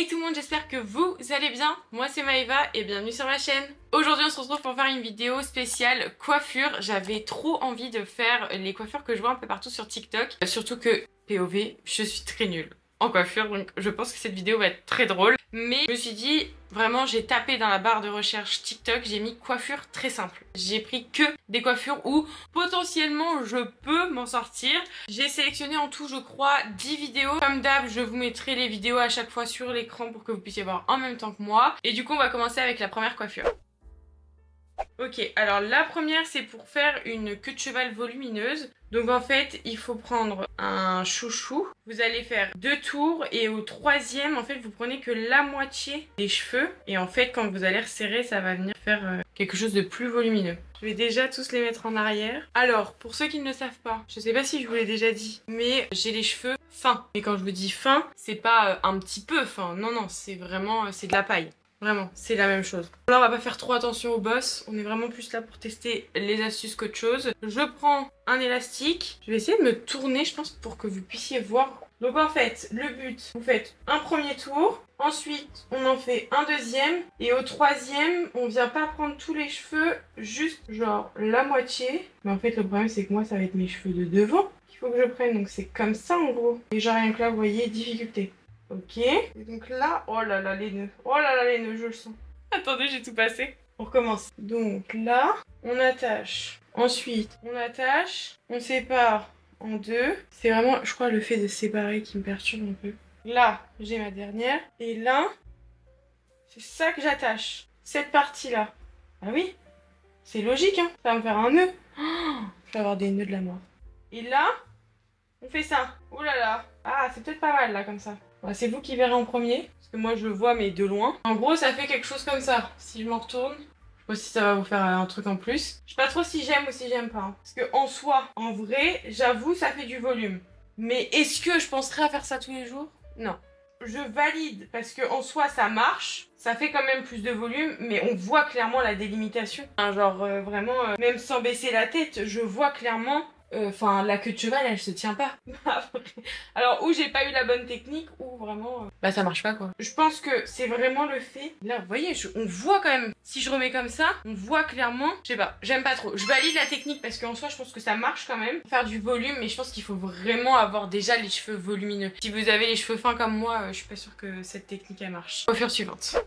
Hey tout le monde, j'espère que vous allez bien. Moi c'est Maëva et bienvenue sur ma chaîne. Aujourd'hui on se retrouve pour faire une vidéo spéciale coiffure. J'avais trop envie de faire les coiffures que je vois un peu partout sur TikTok. Surtout que POV, je suis très nulle en coiffure, donc je pense que cette vidéo va être très drôle. Mais je me suis dit, vraiment j'ai tapé dans la barre de recherche TikTok, j'ai mis coiffure très simple. J'ai pris que des coiffures où potentiellement je peux m'en sortir. J'ai sélectionné en tout je crois 10 vidéos. Comme d'hab, je vous mettrai les vidéos à chaque fois sur l'écran pour que vous puissiez voir en même temps que moi. Et du coup on va commencer avec la première coiffure. Ok, alors la première c'est pour faire une queue de cheval volumineuse. Donc en fait il faut prendre un chouchou, vous allez faire 2 tours et au troisième en fait vous prenez que la moitié des cheveux. Et en fait quand vous allez resserrer ça va venir faire quelque chose de plus volumineux. Je vais déjà tous les mettre en arrière. Alors pour ceux qui ne le savent pas, je sais pas si je vous l'ai déjà dit, mais j'ai les cheveux fins. Et quand je vous dis fin, c'est pas un petit peu fin, non non, c'est vraiment, c'est de la paille. Vraiment, c'est la même chose. Là, on va pas faire trop attention au boss. On est vraiment plus là pour tester les astuces qu'autre chose. Je prends un élastique. Je vais essayer de me tourner, je pense, pour que vous puissiez voir. Donc en fait, le but, vous faites un premier tour. Ensuite, on en fait un deuxième. Et au troisième, on vient pas prendre tous les cheveux, juste genre la moitié. Mais en fait, le problème, c'est que moi, ça va être mes cheveux de devant qu'il faut que je prenne. Donc c'est comme ça, en gros. Et genre rien que là, vous voyez, difficulté. Ok, et donc là, oh là là les nœuds, oh là là les nœuds, je le sens. Attendez, j'ai tout passé. On recommence. Donc là, on attache. Ensuite, on attache, on sépare en deux. C'est vraiment, je crois, le fait de séparer qui me perturbe un peu. Là, j'ai ma dernière. Et là, c'est ça que j'attache. Cette partie-là. Ah oui, c'est logique, hein. Ça va me faire un nœud. Oh, je vais avoir des nœuds de la mort. Et là, on fait ça. Oh là là. Ah, c'est peut-être pas mal là, comme ça. Ouais, c'est vous qui verrez en premier, parce que moi je le vois mais de loin. En gros ça fait quelque chose comme ça. Si je m'en retourne, je sais pas si ça va vous faire un truc en plus. Je sais pas trop si j'aime ou si j'aime pas. Hein. Parce que en soi, en vrai, j'avoue ça fait du volume. Mais est-ce que je penserais à faire ça tous les jours? Non. Je valide parce que en soi ça marche. Ça fait quand même plus de volume, mais on voit clairement la délimitation. Hein, genre vraiment, même sans baisser la tête, je vois clairement... Enfin, la queue de cheval, elle se tient pas. Alors, ou j'ai pas eu la bonne technique, ou vraiment... Bah, ça marche pas, quoi. Je pense que c'est vraiment le fait... Là, vous voyez, on voit quand même... Si je remets comme ça, on voit clairement... Je sais pas, j'aime pas trop. Je valide la technique parce qu'en soi, je pense que ça marche quand même. Faire du volume, mais je pense qu'il faut vraiment avoir déjà les cheveux volumineux. Si vous avez les cheveux fins comme moi, je suis pas sûre que cette technique, elle marche. Coiffure suivante.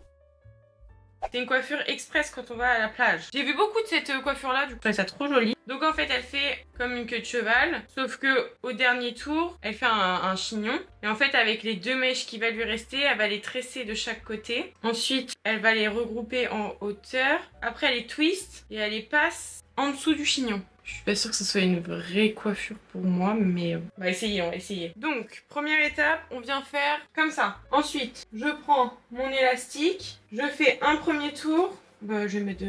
C'est une coiffure express quand on va à la plage. J'ai vu beaucoup de cette coiffure là, du coup je trouve ça trop joli. Donc en fait elle fait comme une queue de cheval, sauf que au dernier tour elle fait un chignon. Et en fait avec les 2 mèches qui va lui rester, elle va les tresser de chaque côté. Ensuite elle va les regrouper en hauteur. Après elle les twist et elle les passe en dessous du chignon. Je suis pas sûre que ce soit une vraie coiffure pour moi, mais on va essayer, on va essayer. Donc, première étape, on vient faire comme ça. Ensuite, je prends mon élastique, je fais un premier tour, bah, je vais mettre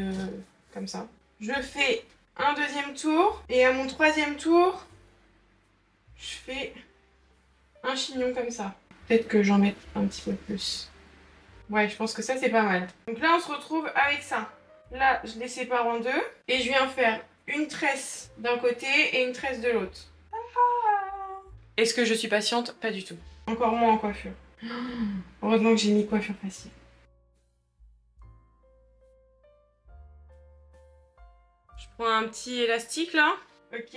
comme ça. Je fais un deuxième tour, et à mon troisième tour, je fais un chignon comme ça. Peut-être que j'en mette un petit peu plus. Ouais, je pense que ça c'est pas mal. Donc là, on se retrouve avec ça. Là, je les sépare en deux, et je viens faire une tresse d'un côté et une tresse de l'autre. Est-ce que je suis patiente? Pas du tout. Encore moins en coiffure. Heureusement que j'ai mis coiffure facile. Je prends un petit élastique là. Ok.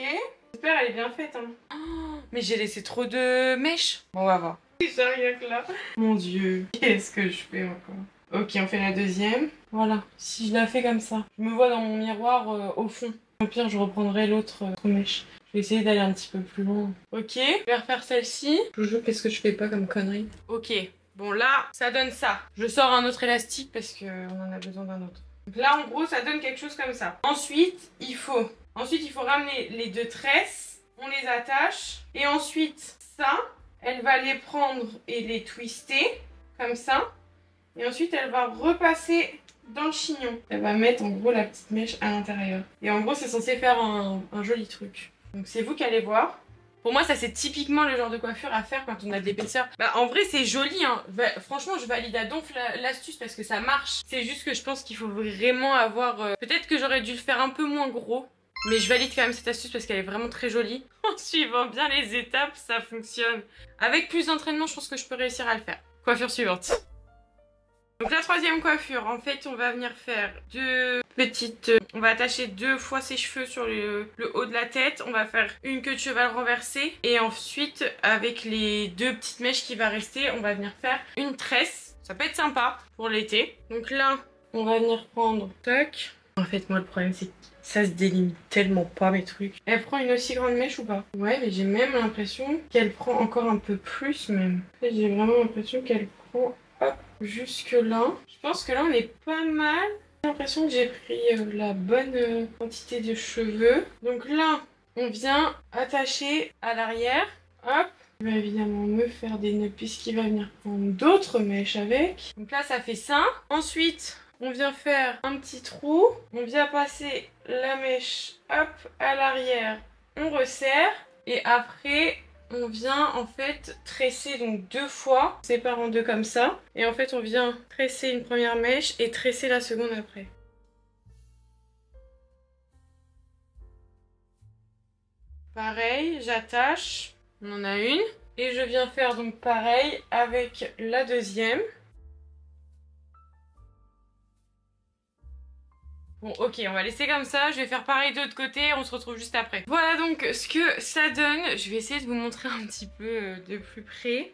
J'espère elle est bien faite. Hein. Oh, mais j'ai laissé trop de mèches. Bon, on va voir. J'ai rien que là. Mon dieu. Qu'est-ce que je fais encore? Ok, on fait la deuxième. Voilà. Si je la fais comme ça, je me vois dans mon miroir au fond. Au pire, je reprendrai l'autre mèche. Je vais essayer d'aller un petit peu plus loin. Ok, je vais refaire celle-ci. Joujou, qu'est-ce que je fais pas comme connerie? Ok, bon là, ça donne ça. Je sors un autre élastique parce qu'on en a besoin d'un autre. Donc là, en gros, ça donne quelque chose comme ça. Ensuite, il faut ramener les 2 tresses. On les attache. Et ensuite, ça, elle va les prendre et les twister. Comme ça. Et ensuite, elle va repasser dans le chignon. Elle va mettre en gros la petite mèche à l'intérieur. Et en gros c'est censé faire un joli truc. Donc c'est vous qui allez voir. Pour moi ça c'est typiquement le genre de coiffure à faire quand on a de l'épaisseur. Bah en vrai c'est joli hein. Franchement je valide à donf l'astuce parce que ça marche. C'est juste que je pense qu'il faut vraiment avoir... Peut-être que j'aurais dû le faire un peu moins gros. Mais je valide quand même cette astuce parce qu'elle est vraiment très jolie. En suivant bien les étapes ça fonctionne. Avec plus d'entraînement je pense que je peux réussir à le faire. Coiffure suivante. Donc la troisième coiffure, en fait on va venir faire deux petites... on va attacher deux fois ses cheveux sur le haut de la tête. On va faire une queue de cheval renversée. Et ensuite avec les deux petites mèches qui va rester, on va venir faire une tresse. Ça peut être sympa pour l'été. Donc là, on va venir prendre... Tac. En fait moi le problème c'est que ça se délimite tellement pas mes trucs. Elle prend une aussi grande mèche ou pas? Ouais, mais j'ai même l'impression qu'elle prend encore un peu plus même. En fait, j'ai vraiment l'impression qu'elle prend... Hop, jusque là. Je pense que là on est pas mal. J'ai l'impression que j'ai pris la bonne quantité de cheveux. Donc là, on vient attacher à l'arrière. Hop. Je vais évidemment me faire des nœuds puisqu'il va venir prendre d'autres mèches avec. Donc là, ça fait ça. Ensuite, on vient faire un petit trou. On vient passer la mèche, hop, à l'arrière. On resserre. Et après... on vient en fait tresser donc deux fois, on sépare en deux comme ça. Et en fait on vient tresser une première mèche et tresser la seconde après. Pareil, j'attache, on en a une. Et je viens faire donc pareil avec la deuxième. Bon ok, on va laisser comme ça, je vais faire pareil de l'autre côté, on se retrouve juste après. Voilà donc ce que ça donne, je vais essayer de vous montrer un petit peu de plus près.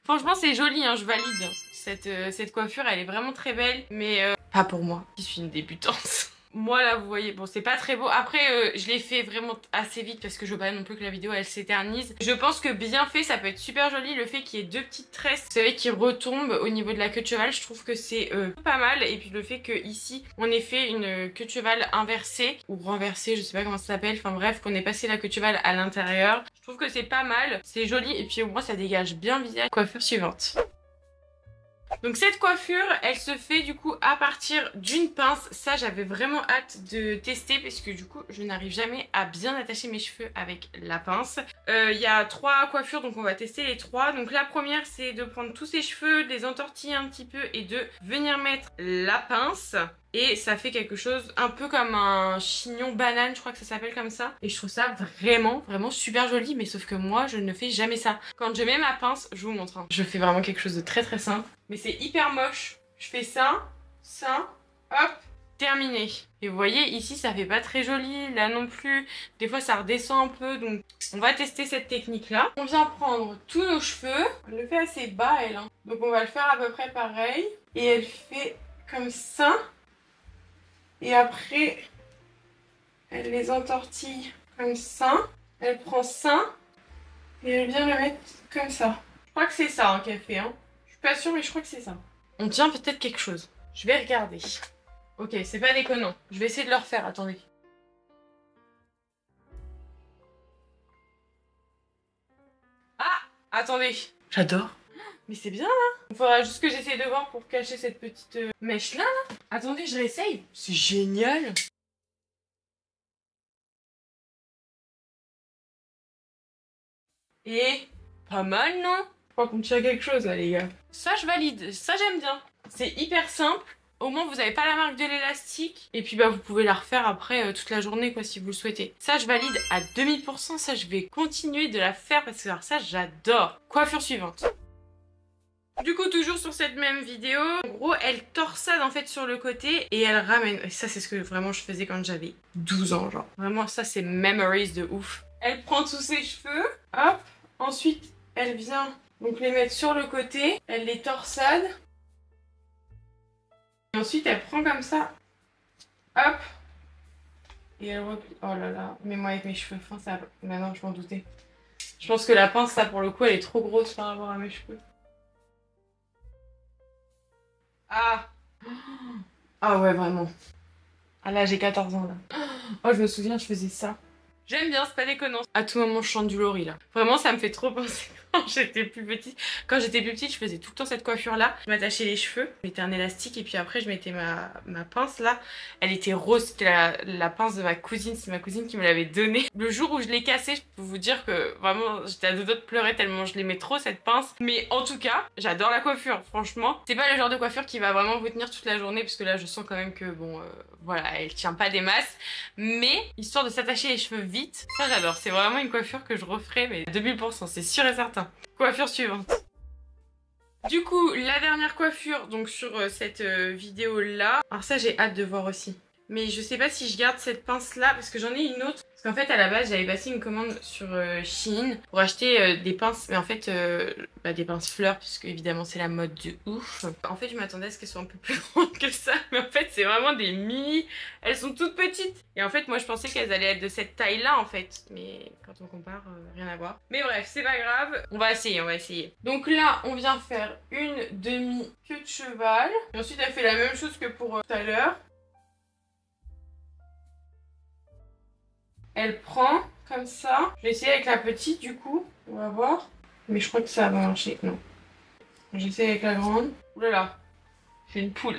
Franchement c'est joli, hein, je valide. Cette coiffure elle est vraiment très belle, mais pas pour moi, qui suis une débutante. Moi là vous voyez, bon c'est pas très beau. Après je l'ai fait vraiment assez vite parce que je veux pas non plus que la vidéo elle s'éternise. Je pense que bien fait ça peut être super joli. Le fait qu'il y ait deux petites tresses, vous savez, qui retombent au niveau de la queue de cheval, je trouve que c'est pas mal. Et puis le fait que ici on ait fait une queue de cheval inversée ou renversée, je sais pas comment ça s'appelle. Enfin bref, qu'on ait passé la queue de cheval à l'intérieur. Je trouve que c'est pas mal, c'est joli et puis au moins ça dégage bien le visage. Coiffure suivante. Donc cette coiffure, elle se fait du coup à partir d'une pince. Ça, j'avais vraiment hâte de tester parce que du coup, je n'arrive jamais à bien attacher mes cheveux avec la pince. Il y a trois coiffures, donc on va tester les trois. Donc la première, c'est de prendre tous ses cheveux, de les entortiller un petit peu et de venir mettre la pince. Et ça fait quelque chose un peu comme un chignon banane, je crois que ça s'appelle comme ça. Et je trouve ça vraiment super joli, mais sauf que moi je ne fais jamais ça. Quand je mets ma pince, je vous montre, hein. Je fais vraiment quelque chose de très simple. Mais c'est hyper moche. Je fais ça, hop, terminé. Et vous voyez ici ça fait pas très joli, là non plus. Des fois ça redescend un peu, donc on va tester cette technique là. On vient prendre tous nos cheveux. Elle le fait assez bas elle, hein. Donc on va le faire à peu près pareil. Et elle fait comme ça. Et après, elle les entortille comme ça. Elle prend ça et elle vient le mettre comme ça. Je crois que c'est ça hein, qu'elle fait. Hein. Je suis pas sûre, mais je crois que c'est ça. On tient peut-être quelque chose. Je vais regarder. Ok, c'est pas déconnant. Je vais essayer de le refaire, attendez. Ah, attendez. J'adore. Mais c'est bien là. Il faudra juste que j'essaye de voir pour cacher cette petite mèche là. Attendez, je réessaye. C'est génial. Et pas mal non? Je crois qu'on tient quelque chose là les gars. Ça je valide, ça j'aime bien. C'est hyper simple. Au moins vous n'avez pas la marque de l'élastique. Et puis bah vous pouvez la refaire après toute la journée quoi si vous le souhaitez. Ça je valide à 2000%. Ça je vais continuer de la faire parce que alors, ça j'adore. Coiffure suivante. Du coup toujours sur cette même vidéo, en gros elle torsade en fait sur le côté et elle ramène. Et ça c'est ce que vraiment je faisais quand j'avais 12 ans genre. Vraiment ça c'est memories de ouf. Elle prend tous ses cheveux, hop, ensuite elle vient donc les mettre sur le côté, elle les torsade. Et ensuite elle prend comme ça, hop, et elle replie. Oh là là, mais moi avec mes cheveux fins ça... Maintenant je m'en doutais. Je pense que la pince ça pour le coup elle est trop grosse par rapport à mes cheveux. Ah. Ah ouais vraiment. Ah là j'ai 14 ans là. Oh je me souviens je faisais ça. J'aime bien, c'est pas déconnant. À tout moment je chante du Laurie là. Vraiment ça me fait trop penser quand j'étais plus petite. Quand j'étais plus petite je faisais tout le temps cette coiffure là. Je m'attachais les cheveux, je mettais un élastique et puis après je mettais ma pince là. Elle était rose, c'était la pince de ma cousine, c'est ma cousine qui me l'avait donnée. Le jour où je l'ai cassée, je peux vous dire que vraiment j'étais à deux doigts de pleurer tellement je l'aimais trop cette pince. Mais en tout cas, j'adore la coiffure, franchement. C'est pas le genre de coiffure qui va vraiment vous tenir toute la journée parce que là je sens quand même que bon voilà, elle tient pas des masses. Mais histoire de s'attacher les cheveux vite, ça j'adore. C'est vraiment une coiffure que je referai mais à 2000%, c'est sûr et certain. Coiffure suivante. Du coup, la dernière coiffure, donc sur cette vidéo là. Alors ça j'ai hâte de voir aussi. Mais je sais pas si je garde cette pince là parce que j'en ai une autre. Parce qu'en fait à la base j'avais passé une commande sur Shein pour acheter des pinces. Mais en fait des pinces fleurs puisque évidemment c'est la mode de ouf. En fait je m'attendais à ce qu'elles soient un peu plus grandes que ça. Mais en fait c'est vraiment des mini. Elles sont toutes petites. Et en fait moi je pensais qu'elles allaient être de cette taille là en fait. Mais quand on compare rien à voir. Mais bref c'est pas grave. On va essayer, on va essayer. Donc là on vient faire une demi queue de cheval. Et ensuite elle fait la même chose que pour tout à l'heure. Elle prend comme ça. Je vais essayer avec la petite du coup. On va voir. Mais je crois que ça va marcher. Non. J'essaie avec la grande. Ouh là là. J'ai une poule.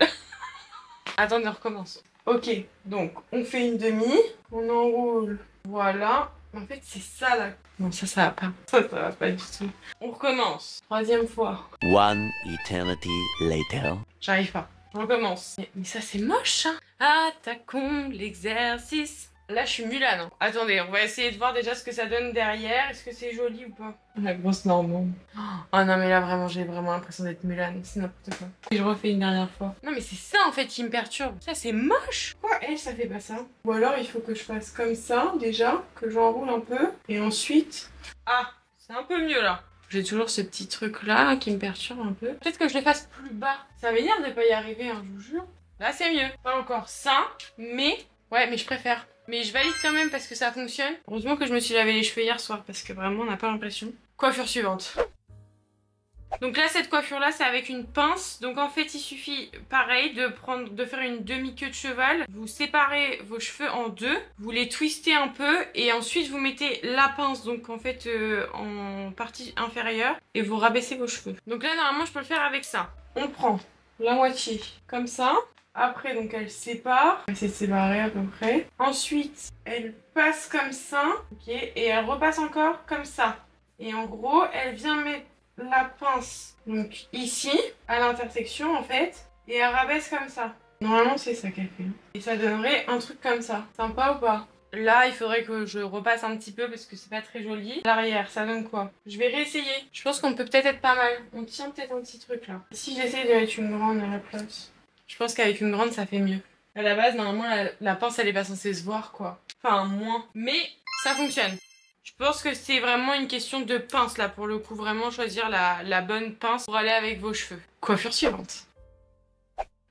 Attendez, on recommence. Ok. Donc, on fait une demi. On enroule. Voilà. En fait, c'est ça là. Non, ça va pas. Ça va pas du tout. On recommence. Troisième fois. One eternity later. J'arrive pas. On recommence. Mais ça, c'est moche, hein. Attaquons l'exercice. Là, je suis Mulan. Hein. Attendez, on va essayer de voir déjà ce que ça donne derrière. Est-ce que c'est joli ou pas? La grosse normande. Oh non, mais là, vraiment, j'ai vraiment l'impression d'être Mulan. C'est n'importe quoi. Et je refais une dernière fois. Non, mais c'est ça, en fait, qui me perturbe. Ça, c'est moche. Pourquoi elle, ça fait pas ça? Ou alors, il faut que je fasse comme ça, déjà, que j'enroule un peu. Et ensuite... Ah, c'est un peu mieux, là. J'ai toujours ce petit truc-là qui me perturbe un peu. Peut-être que je le fasse plus bas. Ça m'énerve de pas y arriver, hein, je vous jure. Là, c'est mieux. Pas encore ça, mais... Ouais, mais je préfère. Mais je valide quand même parce que ça fonctionne. Heureusement que je me suis lavé les cheveux hier soir parce que vraiment on n'a pas l'impression. Coiffure suivante. Donc là cette coiffure là c'est avec une pince. Donc en fait il suffit pareil de faire une demi-queue de cheval. Vous séparez vos cheveux en deux. Vous les twistez un peu et ensuite vous mettez la pince donc en fait en partie inférieure et vous rabaissez vos cheveux. Donc là normalement je peux le faire avec ça. On prend la moitié comme ça. Après, donc elle sépare. Elle s'est séparée à peu près. Ensuite, elle passe comme ça. Ok. Et elle repasse encore comme ça. Et en gros, elle vient mettre la pince donc ici, à l'intersection en fait. Et elle rabaisse comme ça. Normalement, c'est ça qu'elle fait. Et ça donnerait un truc comme ça. Sympa ou pas? Là, il faudrait que je repasse un petit peu parce que c'est pas très joli. L'arrière, ça donne quoi? Je vais réessayer. Je pense qu'on peut peut-être être pas mal. On tient peut-être un petit truc là. Si j'essaie de mettre une grande à la place. Je pense qu'avec une grande ça fait mieux. À la base normalement la pince elle est pas censée se voir quoi. Enfin moins. Mais ça fonctionne. Je pense que c'est vraiment une question de pince là pour le coup. Vraiment choisir la bonne pince pour aller avec vos cheveux. Coiffure suivante.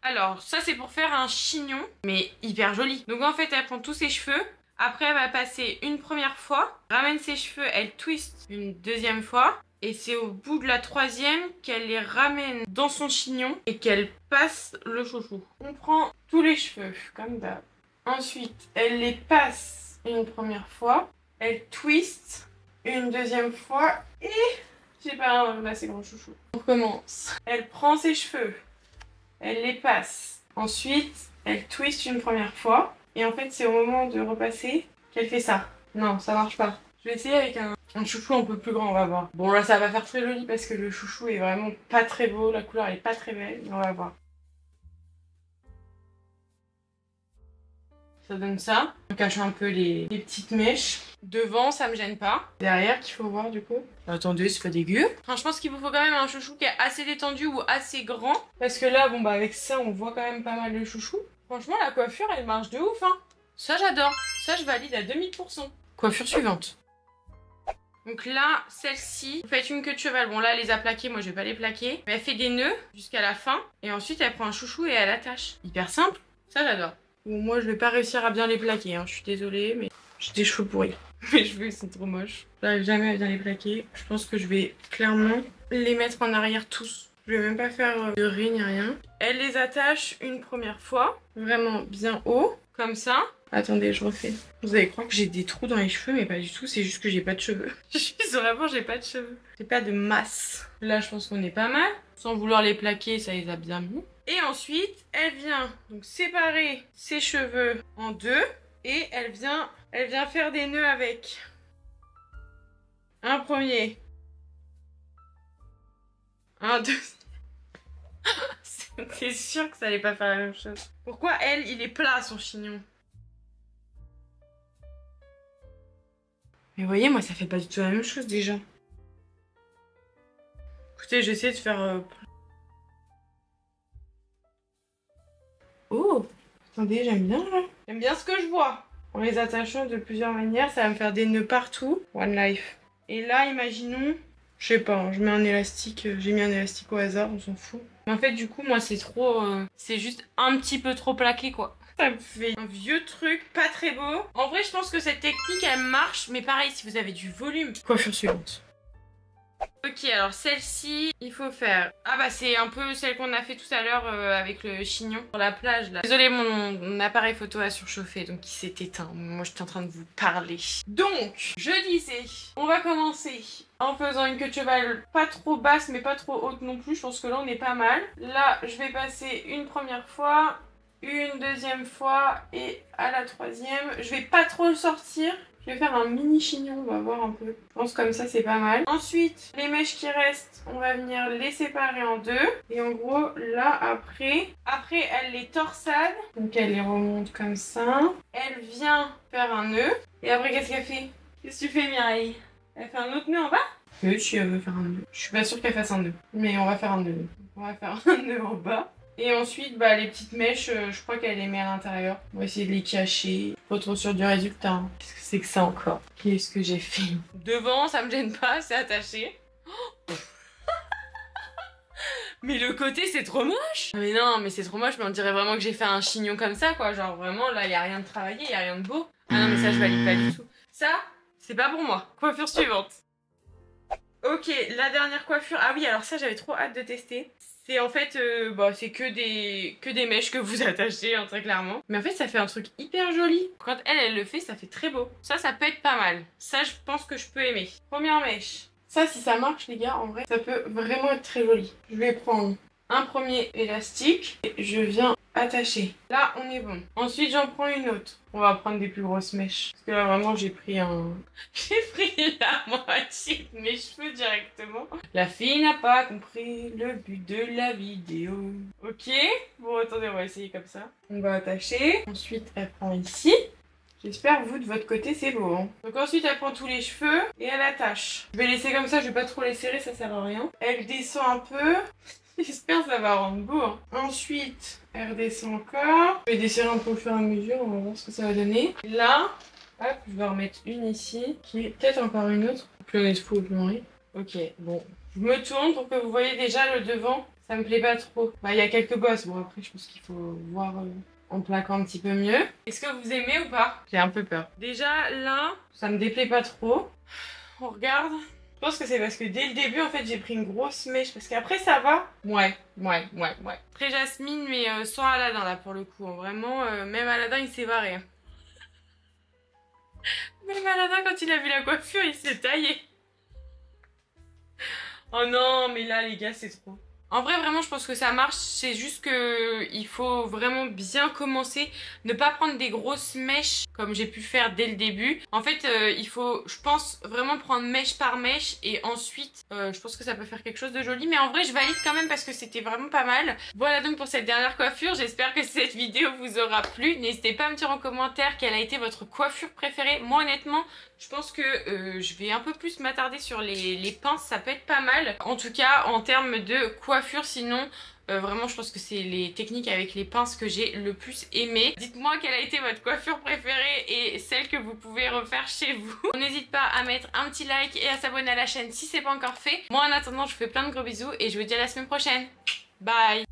Alors ça c'est pour faire un chignon mais hyper joli. Donc en fait elle prend tous ses cheveux. Après elle va passer une première fois. Ramène ses cheveux, elle twist une deuxième fois. Et c'est au bout de la troisième qu'elle les ramène dans son chignon et qu'elle passe le chouchou. On prend tous les cheveux, comme d'hab. Ensuite, elle les passe une première fois. Elle twist une deuxième fois. Et j'ai pas un assez grand chouchou. On recommence. Elle prend ses cheveux. Elle les passe. Ensuite, elle twist une première fois. Et en fait, c'est au moment de repasser qu'elle fait ça. Non, ça marche pas. Je vais essayer avec un chouchou un peu plus grand, on va voir. Bon là ça va faire très joli parce que le chouchou est vraiment pas très beau, la couleur elle est pas très belle, mais on va voir. Ça donne ça. On cache un peu les petites mèches. Devant ça me gêne pas. Derrière qu'il faut voir du coup. Attendez, c'est pas dégueu. Enfin je pense qu'il vous faut quand même un chouchou qui est assez détendu ou assez grand. Parce que là bon bah avec ça on voit quand même pas mal le chouchou. Franchement la coiffure elle marche de ouf hein. Ça j'adore. Ça je valide à 2000%. Coiffure suivante. Donc là, celle-ci, vous faites une queue de cheval. Bon là, elle les a plaquées, moi je vais pas les plaquer. Mais elle fait des nœuds jusqu'à la fin. Et ensuite, elle prend un chouchou et elle attache. Hyper simple. Ça, j'adore. Bon, moi, je vais pas réussir à bien les plaquer. Hein. Je suis désolée, mais j'ai des cheveux pourris. Mes cheveux, ils sont trop moches. J'arrive jamais à bien les plaquer. Je pense que je vais clairement les mettre en arrière tous. Je vais même pas faire de riz ni rien. Elle les attache une première fois. Vraiment bien haut. Comme ça. Attendez, je refais. Vous allez croire que j'ai des trous dans les cheveux, mais pas du tout, c'est juste que j'ai pas de cheveux. Je suis vraiment, j'ai pas de cheveux. J'ai pas de masse. Là, je pense qu'on est pas mal. Sans vouloir les plaquer, ça les a bien mis. Et ensuite, elle vient donc séparer ses cheveux en deux. Et elle vient faire des nœuds avec. Un premier. Un deuxième. C'est sûr que ça allait pas faire la même chose. Pourquoi elle, il est plat son chignon? Mais vous voyez, moi ça fait pas du tout la même chose déjà. Écoutez, j'essaie de faire... Oh, attendez, j'aime bien là. J'aime bien ce que je vois. En les attachant de plusieurs manières, ça va me faire des nœuds partout. One Life. Et là, imaginons... Je sais pas, hein, je mets un élastique, j'ai mis un élastique au hasard, on s'en fout. Mais en fait, du coup, moi, c'est trop... c'est juste un petit peu trop plaqué, quoi. Ça me fait un vieux truc, pas très beau. En vrai, je pense que cette technique, elle marche. Mais pareil, si vous avez du volume. Coiffure suivante. Ok, alors celle-ci, il faut faire... Ah bah c'est un peu celle qu'on a fait tout à l'heure avec le chignon sur la plage là. Désolée, mon appareil photo a surchauffé donc il s'est éteint. Moi j'étais en train de vous parler. Donc, je disais, on va commencer en faisant une queue de cheval pas trop basse mais pas trop haute non plus. Je pense que là on est pas mal. Là, je vais passer une première fois, une deuxième fois et à la troisième, je vais pas trop le sortir. Je vais faire un mini chignon, on va voir un peu. Je pense comme ça c'est pas mal. Ensuite, les mèches qui restent, on va venir les séparer en deux. Et en gros, là après elle les torsade. Donc elle les remonte comme ça. Elle vient faire un nœud. Et après qu'est-ce qu'elle fait? Qu'est-ce que tu fais Mireille? Elle fait un autre nœud en bas? Oui, si elle veut faire un nœud. Je suis pas sûre qu'elle fasse un nœud. Mais on va faire un nœud. On va faire un nœud en bas. Et ensuite, bah, les petites mèches, je crois qu'elle les met à l'intérieur. On va essayer de les cacher. Pas trop sûre du résultat. Hein. Qu'est-ce que c'est que ça encore? Qu'est-ce que j'ai fait? Devant, ça me gêne pas, c'est attaché. Oh mais le côté, c'est trop moche! Mais non, mais c'est trop moche, mais on dirait vraiment que j'ai fait un chignon comme ça, quoi. Genre vraiment, là, il y a rien de travaillé, il y a rien de beau. Ah non, mais ça, je valide pas du tout. Ça, c'est pas pour moi. Coiffure suivante. Ok, la dernière coiffure. Ah oui, alors ça, j'avais trop hâte de tester. C'est en fait, bah, c'est que des mèches que vous attachez, hein, très clairement. Mais en fait, ça fait un truc hyper joli. Quand elle le fait, ça fait très beau. Ça peut être pas mal. Ça, je pense que je peux aimer. Première mèche. Ça, si ça marche, les gars, en vrai, ça peut vraiment être très joli. Je vais prendre un premier élastique et je viens attacher. Là, on est bon. Ensuite, j'en prends une autre. On va prendre des plus grosses mèches. Parce que là, vraiment, j'ai pris la moitié de mes cheveux directement. La fille n'a pas compris le but de la vidéo. Ok. Bon, attendez, on va essayer comme ça. On va attacher. Ensuite, elle prend ici. J'espère vous de votre côté c'est beau hein. Donc ensuite elle prend tous les cheveux et elle attache. Je vais laisser comme ça, je vais pas trop les serrer, ça sert à rien. Elle descend un peu. J'espère que ça va rendre beau hein. Ensuite elle redescend encore. Je vais desserrer un peu au fur et à mesure, on va voir ce que ça va donner. Là, hop, je vais en remettre une ici. Qui est peut-être encore une autre. Plus on est de fou, plus on rit. Ok, bon. Je me tourne pour que vous voyez déjà le devant. Ça me plaît pas trop. Bah il y a quelques bosses. Bon après je pense qu'il faut voir... en plaquant un petit peu mieux. Est-ce que vous aimez ou pas? J'ai un peu peur. Déjà là, ça me déplaît pas trop. On regarde. Je pense que c'est parce que dès le début en fait j'ai pris une grosse mèche. Parce qu'après ça va. Ouais. Très Jasmine mais sans Aladdin là pour le coup. Vraiment, même Aladdin il s'est barré. Même Aladdin quand il a vu la coiffure il s'est taillé. Oh non mais là les gars c'est trop. En vrai, vraiment, je pense que ça marche. C'est juste que il faut vraiment bien commencer. Ne pas prendre des grosses mèches comme j'ai pu faire dès le début. En fait, il faut, je pense, vraiment prendre mèche par mèche. Et ensuite, je pense que ça peut faire quelque chose de joli. Mais en vrai, je valide quand même parce que c'était vraiment pas mal. Voilà donc pour cette dernière coiffure. J'espère que cette vidéo vous aura plu. N'hésitez pas à me dire en commentaire quelle a été votre coiffure préférée. Moi, honnêtement, je pense que je vais un peu plus m'attarder sur les pinces. Ça peut être pas mal. En tout cas, en termes de coiffure, sinon vraiment je pense que c'est les techniques avec les pinces que j'ai le plus aimé. Dites-moi quelle a été votre coiffure préférée et celle que vous pouvez refaire chez vous. On n'hésite pas à mettre un petit like et à s'abonner à la chaîne si c'est pas encore fait. Moi en attendant je vous fais plein de gros bisous et je vous dis à la semaine prochaine. Bye.